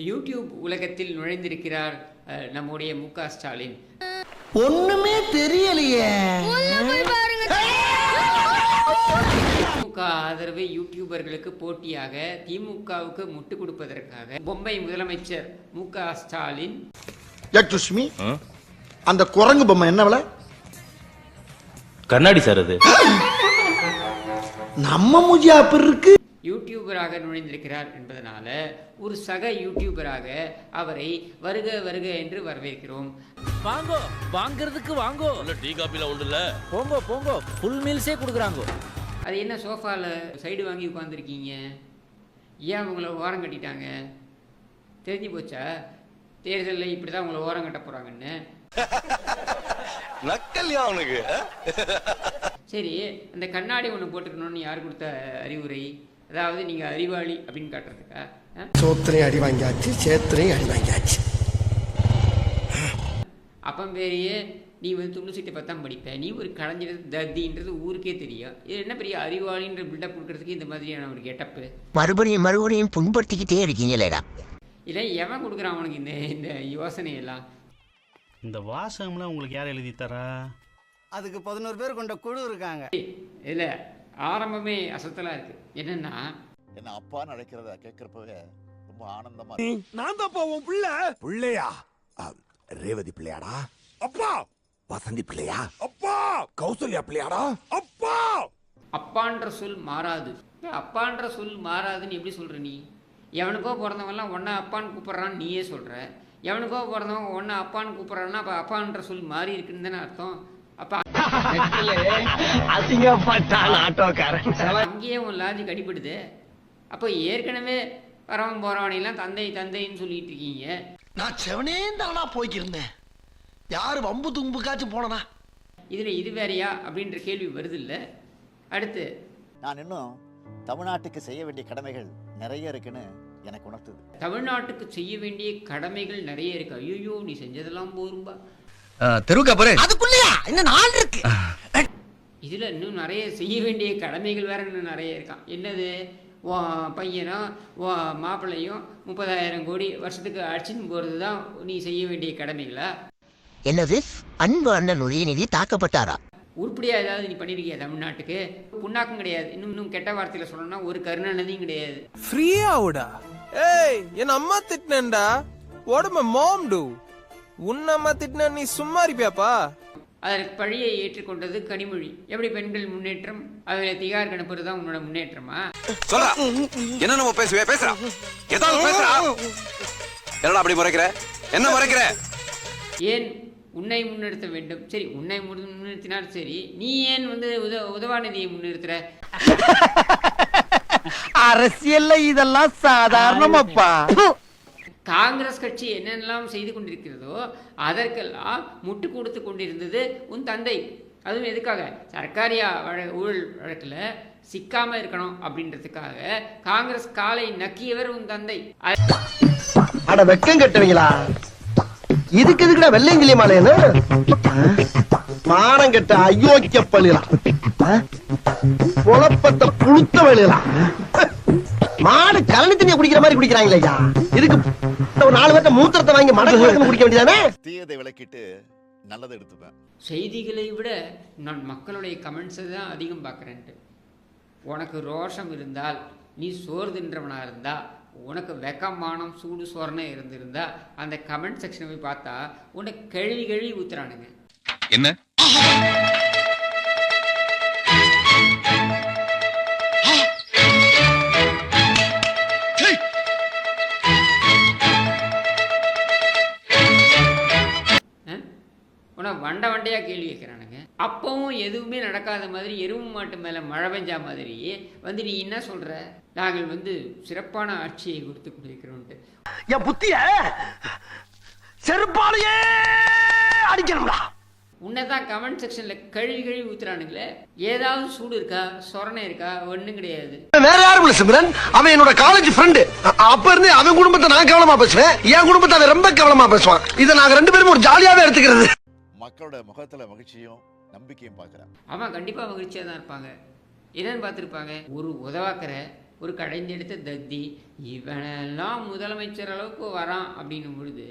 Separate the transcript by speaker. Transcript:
Speaker 1: YouTube உலகத்தில் நுழைந்திருக்கிறார் நம்முடைய மு.க. ஸ்டாலின்.
Speaker 2: ஒண்ணுமே தெரியலையே.
Speaker 1: திமுக ஆதரவு யூடியூபர்களுக்கு போட்டியாக திமுகவுக்கு முட்டு கொடுப்பதற்காக பொம்மை முதலமைச்சர் மு.க. ஸ்டாலின்.
Speaker 2: அந்த குரங்கு பொம்மை என்ன விலை?
Speaker 3: கண்ணாடி சார் அது.
Speaker 2: நம்ம மூஞ்சி அப்படி இருக்கு.
Speaker 1: யூடியூபராக நுழைந்திருக்கிறார் என்பதனால ஒரு சக யூடியூபராக அவரை வருக வருக என்று வரவேற்கிறோம்.
Speaker 4: வாங்கோ, வாங்குறதுக்கு வாங்கோ.
Speaker 3: டீ காபில உண்டுல.
Speaker 4: போங்கோ போங்கோ, ஃபுல் மீல்ஸே கொடுக்குறாங்க.
Speaker 1: அது என்ன சோஃபால சைடு வாங்கி உட்காந்துருக்கீங்க? ஏன் உங்களை ஓரம் கட்டிட்டாங்க? தெரிஞ்சு போச்சா தேர்தலில் இப்படி தான் உங்களை ஓரம் கட்ட போறாங்கன்னு?
Speaker 3: நக்கல்யா அவனுக்கு.
Speaker 1: சரி, அந்த கண்ணாடி ஒன்று போட்டுக்கணும்னு யார் கொடுத்த அறிவுரை? அதாவது நீங்க அறிவாளி அப்படின்னு காட்டுறதுக்கா?
Speaker 2: சோத்திரையும் அடி வாங்கியாச்சு, சேத்திரையும் அடி வாங்கியாச்சு.
Speaker 1: அப்பம் பேரையே நீ வந்து துண்டு சீட்டை பத்தாம் படிப்ப, நீ ஒரு கலைஞர் தத்தின்றது ஊருக்கே தெரியும். இது என்ன பெரிய அறிவாளின்ற பில்டப் கொடுக்கறதுக்கு இந்த மாதிரியான ஒரு கெட்டப்பு?
Speaker 5: மறுபடியும் புண்படுத்திக்கிட்டே இருக்கீங்களேடா.
Speaker 1: இல்லை எவன் கொடுக்குறான் அவனுக்கு இந்த யோசனையெல்லாம்?
Speaker 6: இந்த வாசகம்லாம் உங்களுக்கு யார் எழுதி தரா?
Speaker 7: அதுக்கு 11 பேர் கொண்ட குழு இருக்காங்க.
Speaker 1: இல்லை ஆரம்பமே அசத்தலாக இருக்கு. என்னன்னா
Speaker 8: என்ன அப்பான்னு அழைக்கிறத கேட்கறப்பவே ரொம்ப ஆனந்தமா.
Speaker 2: நான் தான் போவோம் பிள்ளை. பிள்ளையா? ரேவதி பிள்ளையாடா? அப்பா. வசந்தி பிள்ளையா? அப்பா. கௌசல்யா பிள்ளையாடா? அப்பா.
Speaker 1: அப்பான்ற சொல் மாறாது. அப்பான்ற சொல் மாறாதுன்னு எப்படி சொல்ற நீ? எவனுக்கோ பிறந்தவன்லாம் ஒன்னா அப்பான்னு கூப்பிட்றான்னு நீயே சொல்ற. எவனுக்கோ பிறந்தவன் ஒன்னா அப்பான்னு கூப்பிட்றான்னா அப்போ அப்பான்ற சொல் மாறி இருக்குன்னு தானே அர்த்தம். அப்ப அங்கேயே உன் லாஜிக் அடிபடுது. அப்போ ஏற்கனவே வரவன் போறவனையெல்லாம் தந்தை தந்தைன்னு சொல்லிட்டு இருக்கீங்க.
Speaker 2: நான் செவனே தானா போய்க்கிருந்தேன். யாரு வம்பு தும்புக்காச்சும் போனனா?
Speaker 1: இதுல இது வேறையா அப்படின்ற கேள்வி வருது இல்ல? அடுத்து
Speaker 8: நான் இன்னும் தமிழ்நாட்டுக்கு செய்ய வேண்டிய கடமைகள் நிறைய இருக்குன்னு எனக்கு உணர்த்துது.
Speaker 1: தமிழ்நாட்டுக்கு செய்ய வேண்டிய கடமைகள் நிறைய இருக்கு. ஐயோ நீ செஞ்சதெல்லாம் போரும்பா.
Speaker 5: தெருவுக்கா போறே.
Speaker 2: அதுக்குள்ளயா இன்னும் 4 இருக்கு.
Speaker 1: இதுல இன்னும் நிறைய செய்ய வேண்டிய கடமைகள் வேற இன்னும் நிறைய இருக்கான். என்னது? பையனும் மாப்பிள்ளையும் 30,000 கோடி வருஷத்துக்கு அடிச்சுன்னு போறது தான் நீ செய்ய வேண்டிய கடமைகளா?
Speaker 5: என்னது? அன்பு அண்ணன் உதயநிதி தாக்கப்பட்டாரா?
Speaker 1: உருப்படியா ஏதாவது நீ பண்ணிருக்கியா தமிழ்நாட்டுக்கு? புண்ணாக்கும் கிடையாது. இன்னும் கெட்ட வார்த்தையில சொல்லணும்னா ஒரு கருணாநிதியும் கிடையாது.
Speaker 9: ஃப்ரீயாவுடா. ஏய் என் அம்மா திட்டினேன்டா. What my mom do? உன் அம்மா திட்டின நீ சும்மா இருப்பியாப்பா?
Speaker 1: அதற்கு பழியை ஏற்றுக்கொண்டது கனிமொழி. எப்படி பெண்கள் முன்னேற்றம்? அதுல திகார் கணப்பது தான் உன்னோட முன்னேற்றமா?
Speaker 3: சொல்றா என்ன நம்ம பேசுறா ஏதாவது பேசுறா. என்னடா அப்படி முறைக்கிற? என்ன முறைக்கிற?
Speaker 1: ஏன் உன்னை முன்னிறுத்த வேண்டும்? சரி, உன்னை முன்னிறுத்தினால் சரி, நீ ஏன் வந்து உதவாநிதியை முன்னிறுத்துற?
Speaker 2: அரசியல்ல இதெல்லாம் சாதாரணமாப்பா.
Speaker 1: காங்கிரஸ் கட்சி என்னென்னலாம் செய்து கொண்டிருக்கிறதோ அதற்கெல்லாம் முட்டு கொடுத்து கொண்டிருந்தது உன் தந்தை. அதுவும் எதுக்காக? சர்க்காரியா ஊழல் வழக்கில் சிக்காம இருக்கணும் அப்படின்றதுக்காக காங்கிரஸ் காலை நக்கியவர் உன் தந்தை.
Speaker 2: அட வெக்கம் கட்டுவீங்களா? இதுக்கு எதுக்குடா வெள்ளையங்கிலி மாலையன்னு? மானம் கட்ட அயோக்கிய பள்ளிலாம், குழப்பத்தை புழுத்த வழியலாம். மாடு கலனி தண்ணியை குடிக்கிற மாதிரி குடிக்கிறாங்களே ஐயா. இதுக்கு ஒரு 4 பேர்த்த மூத்திரத்தை வாங்கி மடக்கு குடிக்க வேண்டியதானே?
Speaker 8: தீயதை விளக்கிட்டு நல்லதை எடுத்துப்பேன்.
Speaker 1: செய்திகளை விட நான் மக்களுடைய கமெண்ட்ஸை தான் அதிகம் பார்க்குறேன்ட்டு. உனக்கு ரோஷம் இருந்தால், நீ சோறு தின்றவனா இருந்தா, உனக்கு வெக்கமானம் சூடு சோறனே இருந்திருந்தா அந்த கமெண்ட் செக்ஷனை போய் பார்த்தா உனக்கு கழுவி ஊத்துறானுங்க.
Speaker 3: என்ன
Speaker 1: வண்டையா கேள்வி கேட்கிறானுங்க. அப்பவும் எதுவுமே நடக்காத மாதிரி எருவு மாட்டு மேல மழை பெஞ்சா மாதிரி வந்து நீ என்ன சொல்ற? நாங்கள் வந்து சிறப்பான ஆட்சியை கொடுத்து கொண்டிருக்கிறோம்.
Speaker 2: என் புத்திய செருப்பாலேயே அடிக்கணும்டா.
Speaker 1: உன்னதான் கமெண்ட் செக்ஷன்ல கழுவி ஊத்துறானுங்களே. ஏதாவது சூடு இருக்கா? சொரணை இருக்கா? ஒண்ணும் கிடையாது.
Speaker 2: வேற யாரும் சிம்ரன், அவன் என்னோட காலேஜ் ஃப்ரெண்டு. அப்ப இருந்து அவன் குடும்பத்தை நான் கவனமா பேசுவேன், என் குடும்பத்தை அவன் ரொம்ப கவனமா பேசுவான். இதை நாங்க 2 பேரும் ஒரு ஜாலியாவே எடுத்துக்கிறது.
Speaker 8: மக்களோட முகத்துல மகிழ்ச்சியும் நம்பிக்கையும் பார்க்கிறேன்.
Speaker 1: ஆமா, கண்டிப்பா மகிழ்ச்சியா தான் இருப்பாங்க. என்னன்னு பார்த்துருப்பாங்க, ஒரு உதவாக்கிற ஒரு கடைந்தெடுத்த தத்தி, இவனெல்லாம் முதலமைச்சர் அளவுக்கு வரான் அப்படின்னும் பொழுது